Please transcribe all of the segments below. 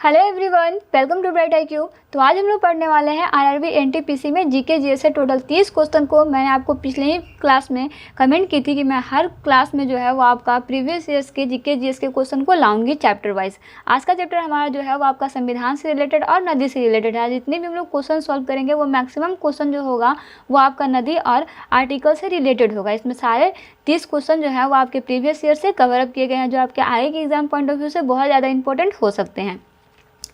Hello everyone, welcome to bright IQ। तो आज हम लोग पढ़ने वाले हैं आरआरबी एनटीपीसी में जीके जीएस से टोटल 30 क्वेश्चन को। मैंने आपको पिछले ही क्लास में कमेंट की थी कि मैं हर क्लास में जो है वो आपका प्रीवियस ईयर्स के जीके जीएस के क्वेश्चन को लाऊंगी चैप्टर वाइज। आज का चैप्टर हमारा जो है वो आपका संविधान से रिलेटेड और नदी से रिलेटेड है। जितने भी हम लोग क्वेश्चन सॉल्व करेंगे वो मैक्सिमम क्वेश्चन जो होगा वो आपका नदी और आर्टिकल से रिलेटेड होगा। इसमें सारे 30 क्वेश्चन जो है वो आपके प्रीवियस ईयर से कवर अप किए गए हैं, जो आपके आगे के एग्जाम पॉइंट ऑफ व्यू से बहुत ज़्यादा इंपॉर्टेंट हो सकते हैं।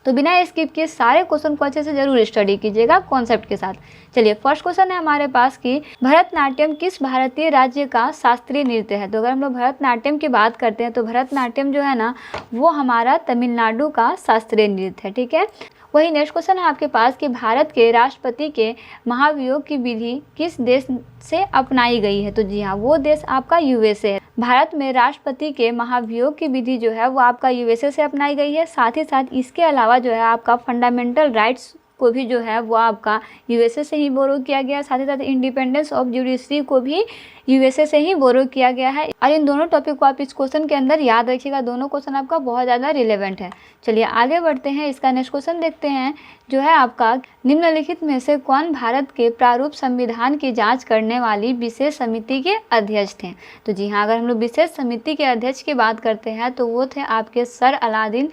तो बिना स्किप किए सारे क्वेश्चन को अच्छे से जरूर स्टडी कीजिएगा कॉन्सेप्ट के साथ। चलिए, फर्स्ट क्वेश्चन है हमारे पास कि भरतनाट्यम किस भारतीय राज्य का शास्त्रीय नृत्य है। तो अगर हम लोग भरतनाट्यम की बात करते हैं तो भरतनाट्यम जो है ना वो हमारा तमिलनाडु का शास्त्रीय नृत्य है। ठीक है। वही नेक्स्ट क्वेश्चन है आपके पास कि भारत के राष्ट्रपति के महाभियोग की विधि किस देश से अपनाई गई है। तो जी हाँ, वो देश आपका यूएसए है। भारत में राष्ट्रपति के महाभियोग की विधि जो है वो आपका यूएसए से अपनाई गई है। साथ ही साथ इसके अलावा जो है आपका फंडामेंटल राइट्स को भी जो है वो आपका यूएसए से ही बोरो किया गया। साथ ही साथ इंडिपेंडेंस ऑफ जुडिशरी को भी यूएसए से ही बोरो किया गया है। और इन दोनों टॉपिक को आप इस क्वेश्चन के अंदर याद रखिएगा, दोनों क्वेश्चन आपका बहुत ज़्यादा रिलेवेंट है। चलिए आगे बढ़ते हैं, इसका नेक्स्ट क्वेश्चन देखते हैं जो है आपका निम्नलिखित में से कौन भारत के प्रारूप संविधान की जांच करने वाली विशेष समिति के अध्यक्ष थे। तो जी हाँ, अगर हम लोग विशेष समिति के अध्यक्ष की बात करते हैं तो वो थे आपके सर अलादीन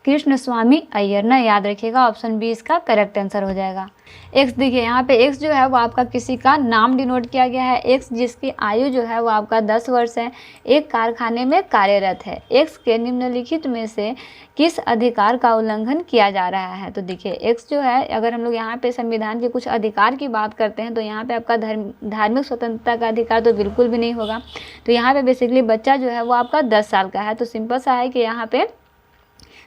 कृष्णस्वामी अय्यर ना, याद रखिएगा ऑप्शन बी इसका करेक्ट आंसर हो जाएगा। एक्स देखिए, यहाँ पे एक्स जो है वो आपका किसी का नाम डिनोट किया गया है। एक्स जिसकी आयु जो है वो आपका 10 वर्ष है, एक कारखाने में कार्यरत है। एक्स के निम्नलिखित में से किस अधिकार का उल्लंघन किया जा रहा है। तो देखिए एक्स जो है, अगर हम लोग यहाँ पे संविधान के कुछ अधिकार की बात करते हैं तो यहाँ पे आपका धार्मिक स्वतंत्रता का अधिकार तो बिल्कुल भी नहीं होगा। तो यहाँ पे बेसिकली बच्चा जो है वो आपका 10 साल का है, तो सिंपल सा है कि यहाँ पे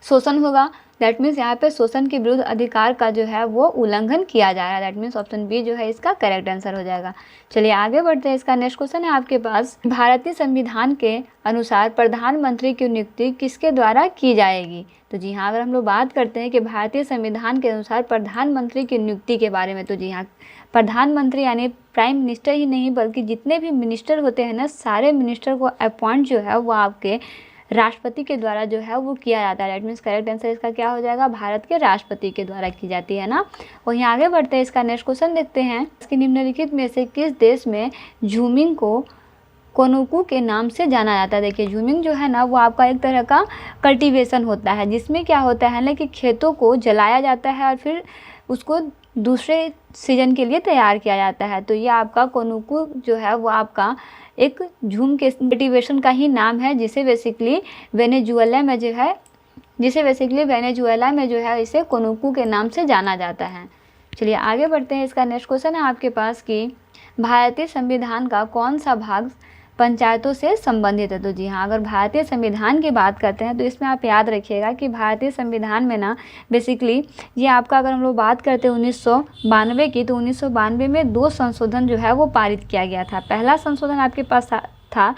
शोषण होगा। दैट मीन्स यहाँ पे शोषण के विरुद्ध अधिकार का जो है वो उल्लंघन किया जा रहा है। दैट मीन्स ऑप्शन बी जो है इसका करेक्ट आंसर हो जाएगा। चलिए आगे बढ़ते हैं, इसका नेक्स्ट क्वेश्चन है आपके पास भारतीय संविधान के अनुसार प्रधानमंत्री की नियुक्ति किसके द्वारा की जाएगी। तो जी हाँ, अगर हम लोग बात करते हैं कि भारतीय संविधान के अनुसार प्रधानमंत्री की नियुक्ति के बारे में, तो जी हाँ, प्रधानमंत्री यानी प्राइम मिनिस्टर ही नहीं बल्कि जितने भी मिनिस्टर होते हैं ना, सारे मिनिस्टर को अपॉइंट जो है वो आपके राष्ट्रपति के द्वारा जो है वो किया जाता है। दैट मीन्स करेक्ट आंसर इसका क्या हो जाएगा, भारत के राष्ट्रपति के द्वारा की जाती है ना। वहीं आगे बढ़ते हैं, इसका नेक्स्ट क्वेश्चन देखते हैं। इसके निम्नलिखित में से किस देश में झूमिंग को कोनुकू के नाम से जाना जाता है। देखिए झूमिंग जो है ना वो आपका एक तरह का कल्टीवेशन होता है, जिसमें क्या होता है ना कि खेतों को जलाया जाता है और फिर उसको दूसरे सीजन के लिए तैयार किया जाता है। तो ये आपका कोनुकू जो है वो आपका एक झूम के कल्टीवेशन का ही नाम है, जिसे बेसिकली वेनेजुएला में जो है इसे कोनुकू के नाम से जाना जाता है। चलिए आगे बढ़ते हैं, इसका नेक्स्ट क्वेश्चन है आपके पास कि भारतीय संविधान का कौन सा भाग पंचायतों से संबंधित है। तो जी हाँ, अगर भारतीय संविधान की बात करते हैं तो इसमें आप याद रखिएगा कि भारतीय संविधान में ना बेसिकली ये आपका, अगर हम लोग बात करते हैं 1992 की, तो 1992 में 2 संशोधन जो है वो पारित किया गया था। पहला संशोधन आपके पास था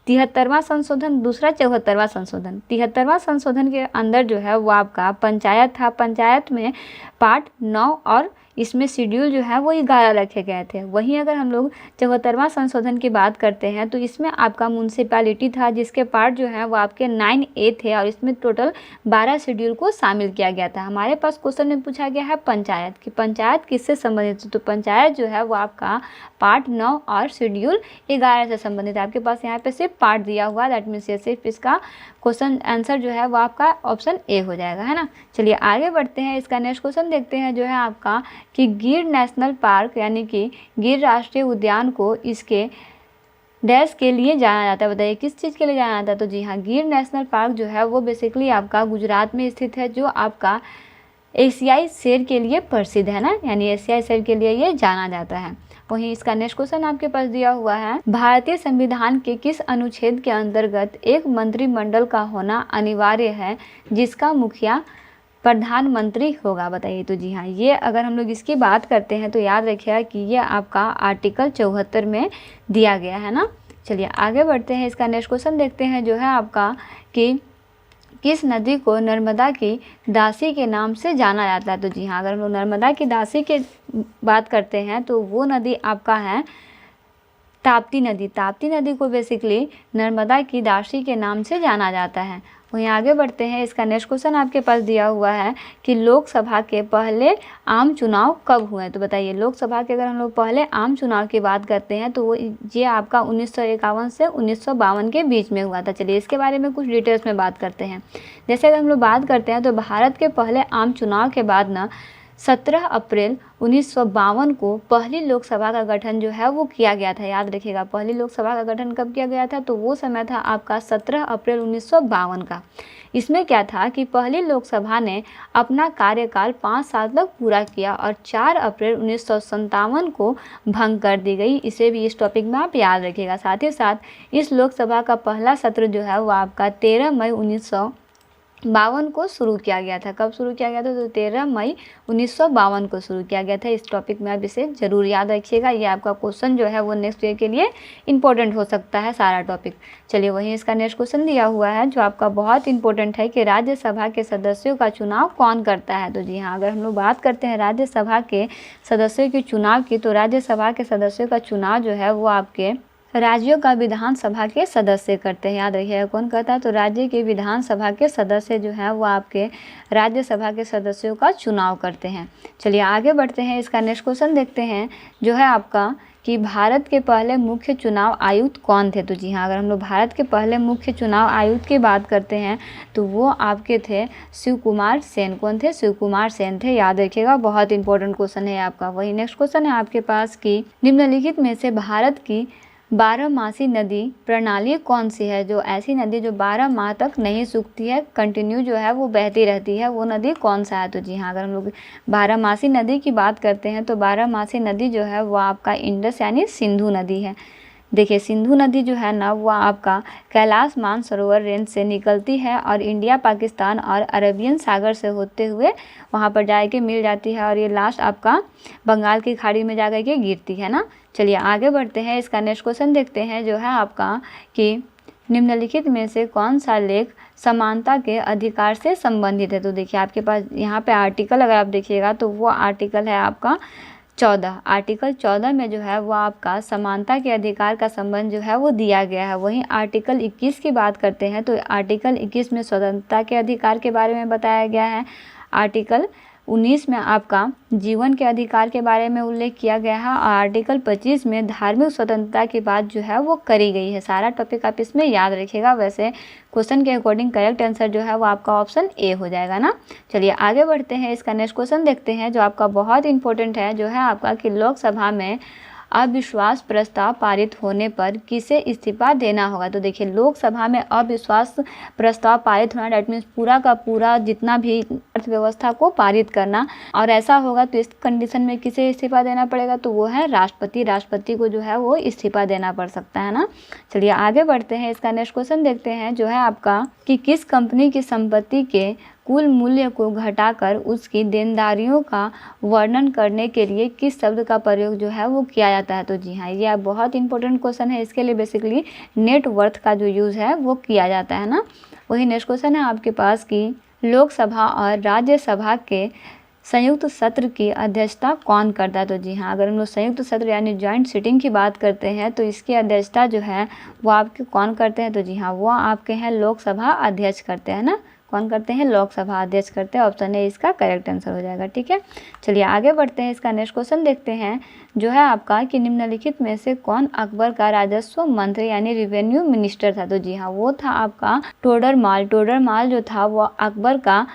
73वां संशोधन, दूसरा 74वां संशोधन। 73वां संशोधन के अंदर जो है वो आपका पंचायत था। पंचायत में पार्ट 9 और इसमें शेड्यूल जो है वो 11 रखे गए थे। वहीं अगर हम लोग 74वां संशोधन की बात करते हैं तो इसमें आपका म्यूनसिपैलिटी था, जिसके पार्ट जो है वो आपके 9A थे और इसमें टोटल 12 शेड्यूल को शामिल किया गया था। हमारे पास क्वेश्चन में पूछा गया है पंचायत कि पंचायत किससे संबंधित है। तो पंचायत जो है वो आपका पार्ट 9 और शेड्यूल 11 से संबंधित है। आपके पास यहाँ पे सिर्फ पार्ट दिया हुआ, दैट मीन्स ये सिर्फ इसका क्वेश्चन आंसर जो है वो आपका ऑप्शन ए हो जाएगा, है ना। चलिए आगे बढ़ते हैं, इसका नेक्स्ट क्वेश्चन देखते हैं जो है आपका कि गिर नेशनल पार्क यानी कि गिर राष्ट्रीय उद्यान को इसके डैश के लिए जाना जाता है। बताइए किस चीज़ के लिए जाना जाता है। तो जी हाँ, गिर नेशनल पार्क जो है वो बेसिकली आपका गुजरात में स्थित है, जो आपका एशियाई शेर के लिए प्रसिद्ध है ना, यानी एशियाई शेर के लिए ये जाना जाता है। वहीं इसका नेक्स्ट क्वेश्चन आपके पास दिया हुआ है भारतीय संविधान के किस अनुच्छेद के अंतर्गत एक मंत्रिमंडल का होना अनिवार्य है जिसका मुखिया प्रधानमंत्री होगा। बताइए। तो जी हाँ, ये अगर हम लोग इसकी बात करते हैं तो याद रखिएगा कि ये आपका आर्टिकल 74 में दिया गया है ना। चलिए आगे बढ़ते हैं, इसका नेक्स्ट क्वेश्चन देखते हैं जो है आपका कि किस नदी को नर्मदा की दासी के नाम से जाना जाता है। तो जी हाँ, अगर हम लोग नर्मदा की दासी की बात करते हैं तो वो नदी आपका है ताप्ती नदी। ताप्ती नदी को बेसिकली नर्मदा की दासी के नाम से जाना जाता है। वहीं आगे बढ़ते हैं, इसका नेक्स्ट क्वेश्चन आपके पास दिया हुआ है कि लोकसभा के पहले आम चुनाव कब हुए। तो बताइए, लोकसभा के अगर हम लोग पहले आम चुनाव की बात करते हैं तो वो ये आपका 1951 से 1952 के बीच में हुआ था। चलिए इसके बारे में कुछ डिटेल्स में बात करते हैं। जैसे अगर हम लोग बात करते हैं तो भारत के पहले आम चुनाव के बाद ना 17 अप्रैल 1952 को पहली लोकसभा का गठन जो है वो किया गया था। याद रखिएगा, पहली लोकसभा का गठन कब किया गया था, तो वो समय था आपका 17 अप्रैल 1952 का। इसमें क्या था कि पहली लोकसभा ने अपना कार्यकाल 5 साल तक पूरा किया और 4 अप्रैल 1957 को भंग कर दी गई। इसे भी इस टॉपिक में आप याद रखिएगा। साथ ही साथ इस लोकसभा का पहला सत्र जो है वो आपका 13 मई 1952 को शुरू किया गया था। कब शुरू किया गया था, तो 13 मई 1952 को शुरू किया गया था। इस टॉपिक में आप इसे ज़रूर याद रखिएगा। ये आपका क्वेश्चन जो है वो नेक्स्ट ईयर के लिए इंपॉर्टेंट हो सकता है सारा टॉपिक। चलिए वहीं इसका नेक्स्ट क्वेश्चन दिया हुआ है जो आपका बहुत इंपॉर्टेंट है कि राज्यसभा के सदस्यों का चुनाव कौन करता है। तो जी हाँ, अगर हम लोग बात करते हैं राज्यसभा के सदस्यों के चुनाव की, तो राज्यसभा के सदस्यों का चुनाव जो है वो आपके राज्यों का विधानसभा के सदस्य करते हैं। याद रखिएगा, कौन करता है, तो राज्य के विधानसभा के सदस्य जो हैं वो आपके राज्यसभा के सदस्यों का चुनाव करते हैं। चलिए आगे बढ़ते हैं, इसका नेक्स्ट क्वेश्चन देखते हैं जो है आपका कि भारत के पहले मुख्य चुनाव आयुक्त कौन थे। तो जी हाँ, अगर हम लोग भारत के पहले मुख्य चुनाव आयुक्त की बात करते हैं तो वो आपके थे शिव कुमार सेन। कौन थे, शिव कुमार सेन थे। याद रखिएगा, बहुत इंपॉर्टेंट क्वेश्चन है आपका। वही नेक्स्ट क्वेश्चन है आपके पास कि निम्नलिखित में से भारत की 12मासी नदी प्रणाली कौन सी है। जो ऐसी नदी जो 12 माह तक नहीं सूखती है, कंटिन्यू जो है वो बहती रहती है, वो नदी कौन सा है। तो जी हाँ, अगर हम लोग 12मासी नदी की बात करते हैं तो 12मासी नदी जो है वो आपका इंडस यानी सिंधु नदी है। देखिए, सिंधु नदी जो है ना वो आपका कैलाश मानसरोवर रेंज से निकलती है और इंडिया, पाकिस्तान और अरेबियन सागर से होते हुए वहाँ पर जाके मिल जाती है और ये लास्ट आपका बंगाल की खाड़ी में जाकर के गिरती है ना। चलिए आगे बढ़ते हैं, इसका नेक्स्ट क्वेश्चन देखते हैं जो है आपका कि निम्नलिखित में से कौन सा लेख समानता के अधिकार से संबंधित है। तो देखिए आपके पास यहाँ पे आर्टिकल अगर आप देखिएगा तो वो आर्टिकल है आपका 14। आर्टिकल 14 में जो है वो आपका समानता के अधिकार का संबंध जो है वो दिया गया है। वहीं आर्टिकल 21 की बात करते हैं तो आर्टिकल 21 में स्वतंत्रता के अधिकार के बारे में बताया गया है। आर्टिकल 19 में आपका जीवन के अधिकार के बारे में उल्लेख किया गया है और आर्टिकल 25 में धार्मिक स्वतंत्रता की बात जो है वो करी गई है। सारा टॉपिक आप इसमें याद रखिएगा। वैसे क्वेश्चन के अकॉर्डिंग करेक्ट आंसर जो है वो आपका ऑप्शन ए हो जाएगा ना। चलिए आगे बढ़ते हैं, इसका नेक्स्ट क्वेश्चन देखते हैं जो आपका बहुत इंपॉर्टेंट है जो है आपका कि लोकसभा में अविश्वास प्रस्ताव पारित होने पर किसे इस्तीफा देना होगा। तो देखिए, लोकसभा में अविश्वास प्रस्ताव पारित होना डेट मीन्स पूरा का पूरा जितना भी अर्थव्यवस्था को पारित करना, और ऐसा होगा तो इस कंडीशन में किसे इस्तीफा देना पड़ेगा, तो वो है राष्ट्रपति। राष्ट्रपति को जो है वो इस्तीफा देना पड़ सकता है ना। चलिए आगे बढ़ते हैं, इसका नेक्स्ट क्वेश्चन देखते हैं जो है आपका कि किस कंपनी की संपत्ति के कुल मूल्य को घटाकर उसकी देनदारियों का वर्णन करने के लिए किस शब्द का प्रयोग जो है वो किया जाता है। तो जी हाँ, ये बहुत इंपॉर्टेंट क्वेश्चन है। इसके लिए बेसिकली नेट वर्थ का जो यूज़ है वो किया जाता है ना। वही नेक्स्ट क्वेश्चन है आपके पास कि लोकसभा और राज्यसभा के संयुक्त सत्र की अध्यक्षता कौन करता है। तो जी हाँ, अगर हम लोग संयुक्त सत्र यानी जॉइंट सिटिंग की बात करते हैं तो इसकी अध्यक्षता जो है वो आपके कौन करते हैं। तो जी हाँ, वो आपके हैं लोकसभा अध्यक्ष करते हैं ना। कौन करते हैं, लोकसभा अध्यक्ष करते हैं। ऑप्शन ए इसका करेक्ट आंसर हो जाएगा। ठीक है, चलिए आगे बढ़ते हैं, इसका नेक्स्ट क्वेश्चन देखते हैं जो है आपका कि निम्नलिखित में से कौन अकबर का राजस्व मंत्री यानी रेवेन्यू मिनिस्टर था। तो जी हाँ, वो था आपका टोडरमाल। टोडरमाल जो था वो अकबर का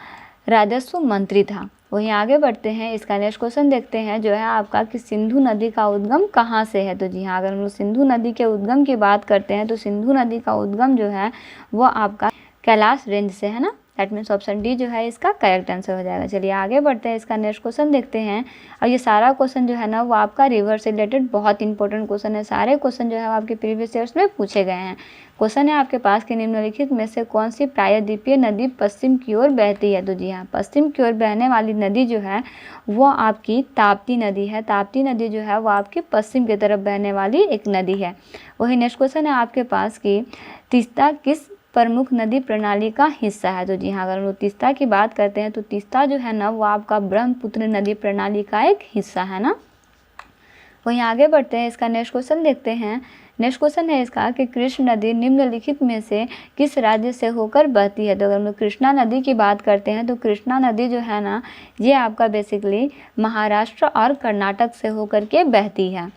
राजस्व मंत्री था। वहीं आगे बढ़ते हैं, इसका नेक्स्ट क्वेश्चन देखते हैं जो है आपका कि सिंधु नदी का उद्गम कहाँ से है। तो जी हाँ, अगर हम लोग सिंधु नदी के उद्गम की बात करते हैं तो सिंधु नदी का उद्गम जो है वो आपका कैलाश रेंज से है ना। दैट मीन्स ऑप्शन डी जो है इसका करेक्ट आंसर हो जाएगा। चलिए आगे बढ़ते हैं, इसका नेक्स्ट क्वेश्चन देखते हैं। और ये सारा क्वेश्चन जो है ना वो आपका रिवर से रिलेटेड बहुत इंपॉर्टेंट क्वेश्चन है। सारे क्वेश्चन जो है आपके प्रीवियस ईयर्स में पूछे गए हैं। क्वेश्चन है आपके पास कि निम्नलिखित में से कौन सी प्रायद्वीपीय नदी पश्चिम की ओर बहती है। तो जी हाँ, पश्चिम की ओर बहने वाली नदी जो है वो आपकी ताप्ती नदी है। ताप्ती नदी जो है वो आपकी पश्चिम की तरफ बहने वाली एक नदी है। वही नेक्स्ट क्वेश्चन है आपके पास कि तीस्ता किस प्रमुख नदी प्रणाली का हिस्सा है। तो जी हाँ, अगर हम लोग तीस्ता की बात करते हैं तो तीस्ता जो है ना वो आपका ब्रह्मपुत्र नदी प्रणाली का एक हिस्सा है ना। वहीं आगे बढ़ते हैं, इसका नेक्स्ट क्वेश्चन देखते हैं नेक्स्ट क्वेश्चन है इसका कि कृष्ण नदी निम्नलिखित में से किस राज्य से होकर बहती है। तो अगर हम लोग कृष्णा नदी की बात करते हैं तो कृष्णा नदी जो है ना, ये आपका बेसिकली महाराष्ट्र और कर्नाटक से होकर के बहती है।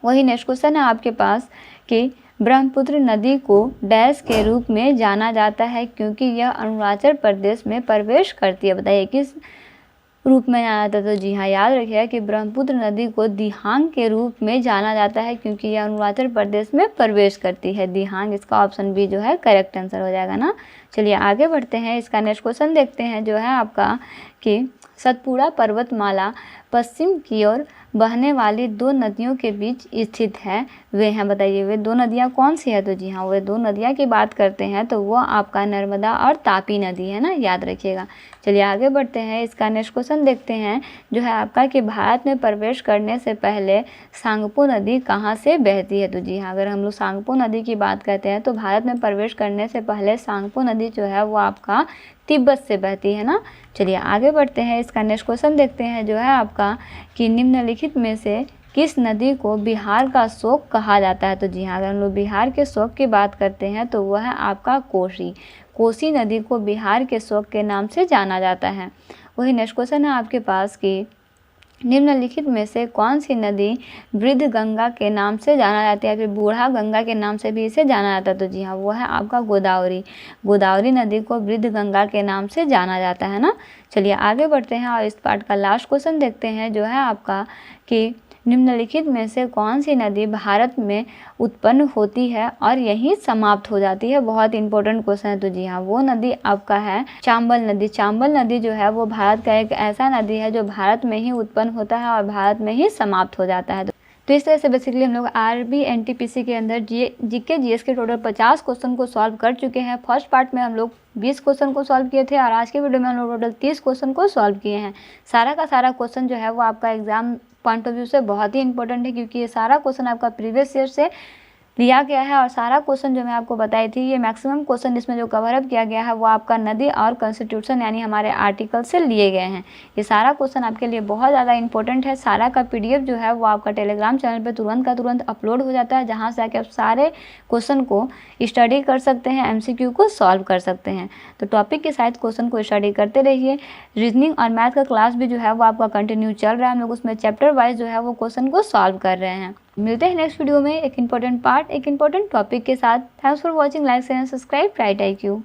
वही नेक्स्ट क्वेश्चन है आपके पास कि ब्रह्मपुत्र नदी को डैश के रूप में जाना जाता है क्योंकि यह अरुणाचल प्रदेश में प्रवेश करती है। बताइए किस रूप में जाना जाता है। तो जी हाँ, याद रखिएगा कि ब्रह्मपुत्र नदी को दिहांग के रूप में जाना जाता है क्योंकि यह अरुणाचल प्रदेश में प्रवेश करती है। दिहांग, इसका ऑप्शन बी जो है करेक्ट आंसर हो जाएगा ना। चलिए आगे बढ़ते हैं, इसका नेक्स्ट क्वेश्चन देखते हैं जो है आपका कि सतपुड़ा पर्वतमाला पश्चिम की ओर बहने वाली दो नदियों के बीच स्थित है, वे हैं। बताइए वे दो नदियाँ कौन सी है। तो जी हाँ, वे दो नदियाँ की बात करते हैं तो वो आपका नर्मदा और तापी नदी है ना, याद रखिएगा। चलिए आगे बढ़ते हैं, इसका नेक्स्ट क्वेश्चन देखते हैं जो है आपका कि भारत में प्रवेश करने से पहले सांगपो नदी कहाँ से बहती है। तो जी हाँ, अगर हम लोग सांगपो नदी की बात करते हैं तो भारत में प्रवेश करने से पहले सांगपो नदी जो है वो आपका तिब्बत से बहती है ना। चलिए आगे बढ़ते हैं, इसका नेक्स्ट क्वेश्चन देखते हैं जो है आपका कि निम्नलिखित में से किस नदी को बिहार का शोक कहा जाता है। तो जी हाँ, अगर हम लोग बिहार के शोक की बात करते हैं तो वह है आपका कोसी। कोसी नदी को बिहार के शोक के नाम से जाना जाता है। वही नेक्स्ट क्वेश्चन है आपके पास कि निम्नलिखित में से कौन सी नदी वृद्ध गंगा के नाम से जाना जाता है, फिर बूढ़ा गंगा के नाम से भी इसे जाना जाता है। तो जी हाँ, वो है आपका गोदावरी। गोदावरी नदी को वृद्ध गंगा के नाम से जाना जाता है ना। चलिए आगे बढ़ते हैं और इस पार्ट का लास्ट क्वेश्चन देखते हैं जो है आपका कि निम्नलिखित में से कौन सी नदी भारत में उत्पन्न होती है और यहीं समाप्त हो जाती है। बहुत इंपॉर्टेंट क्वेश्चन है। तो जी हाँ, वो नदी आपका है चांबल नदी। चांबल नदी जो है वो भारत का एक ऐसा नदी है जो भारत में ही उत्पन्न होता है और भारत में ही समाप्त हो जाता है। तो इस तरह से बेसिकली हम लोग आरआरबी एनटीपीसी के अंदर जीके जीएस के टोटल 50 क्वेश्चन को सॉल्व कर चुके हैं। फर्स्ट पार्ट में हम लोग 20 क्वेश्चन को सॉल्व किए थे और आज के वीडियो में हम लोग टोटल 30 क्वेश्चन को सॉल्व किए हैं। सारा का सारा क्वेश्चन जो है वो आपका एग्जाम पॉइंट ऑफ व्यू से बहुत ही इंपॉर्टेंट है क्योंकि ये सारा क्वेश्चन आपका प्रीवियस ईयर से लिया गया है और सारा क्वेश्चन जो मैं आपको बताई थी ये मैक्सिमम क्वेश्चन इसमें जो कवर अप किया गया है वो आपका नदी और कॉन्स्टिट्यूशन यानी हमारे आर्टिकल से लिए गए हैं। ये सारा क्वेश्चन आपके लिए बहुत ज़्यादा इंपॉर्टेंट है। सारा का पीडीएफ जो है वो आपका टेलीग्राम चैनल पे तुरंत का तुरंत अपलोड हो जाता है, जहाँ से आके आप सारे क्वेश्चन को स्टडी कर सकते हैं, एमसीक्यू को सॉल्व कर सकते हैं। तो टॉपिक के साथ क्वेश्चन को स्टडी करते रहिए। रीजनिंग और मैथ का क्लास भी जो है वो आपका कंटिन्यू चल रहा है। हम लोग उसमें चैप्टर वाइज जो है वो क्वेश्चन को सॉल्व कर रहे हैं। मिलते हैं नेक्स्ट वीडियो में एक इंपॉर्टेंट पार्ट, एक इंपॉर्टेंट टॉपिक के साथ। Thanks for watching, like share and subscribe right IQ।